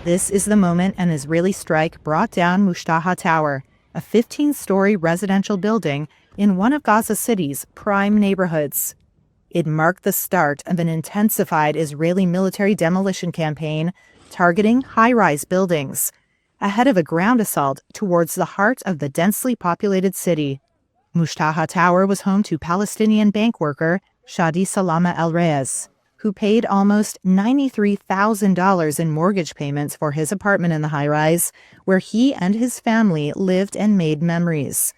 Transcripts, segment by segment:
This is the moment an Israeli strike brought down Mushtaha Tower, a 15-story residential building in one of Gaza City's prime neighborhoods. It marked the start of an intensified Israeli military demolition campaign targeting high-rise buildings, ahead of a ground assault towards the heart of the densely populated city. Mushtaha Tower was home to Palestinian bank worker Shadi Salama El-Reyes, who paid almost $93,000 in mortgage payments for his apartment in the high-rise, where he and his family lived and made memories.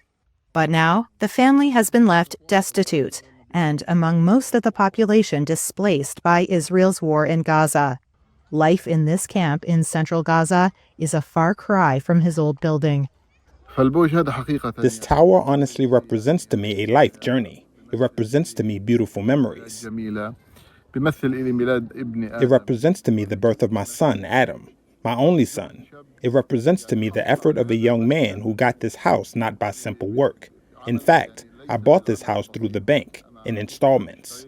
But now, the family has been left destitute, and among most of the population displaced by Israel's war in Gaza. Life in this camp in central Gaza is a far cry from his old building. This tower honestly represents to me a life journey. It represents to me beautiful memories. It represents to me the birth of my son, Adam, my only son. It represents to me the effort of a young man who got this house not by simple work. In fact, I bought this house through the bank in installments.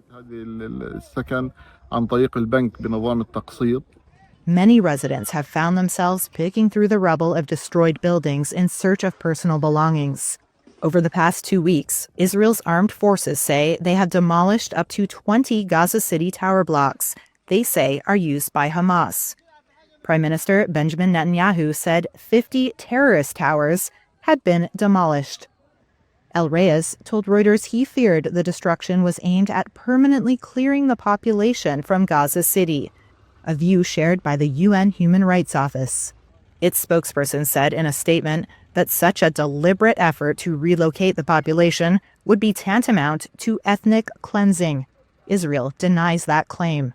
Many residents have found themselves picking through the rubble of destroyed buildings in search of personal belongings. Over the past 2 weeks, Israel's armed forces say they have demolished up to 20 Gaza City tower blocks they say are used by Hamas. Prime Minister Benjamin Netanyahu said 50 terrorist towers had been demolished. El-Reyes told Reuters he feared the destruction was aimed at permanently clearing the population from Gaza City, a view shared by the UN Human Rights Office. Its spokesperson said in a statement that such a deliberate effort to relocate the population would be tantamount to ethnic cleansing. Israel denies that claim.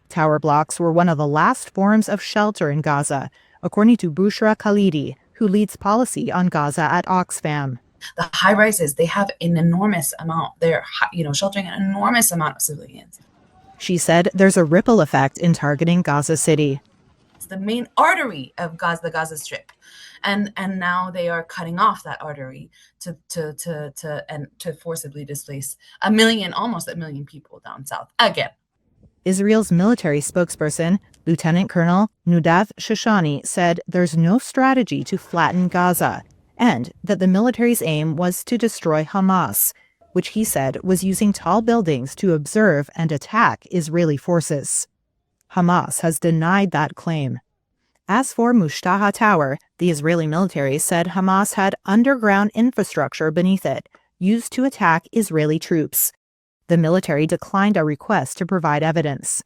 Tower blocks were one of the last forms of shelter in Gaza, according to Bushra Khalidi, who leads policy on Gaza at Oxfam. The high-rises, they have an enormous amount. They're, sheltering an enormous amount of civilians. She said there's a ripple effect in targeting Gaza City. It's the main artery of Gaza, the Gaza Strip. And now they are cutting off that artery to forcibly displace almost a million people down south again. Israel's military spokesperson, Lieutenant Colonel Nudav Shoshani, said there's no strategy to flatten Gaza, and that the military's aim was to destroy Hamas, which he said was using tall buildings to observe and attack Israeli forces. Hamas has denied that claim. As for Mushtaha Tower, the Israeli military said Hamas had underground infrastructure beneath it, used to attack Israeli troops. The military declined a request to provide evidence.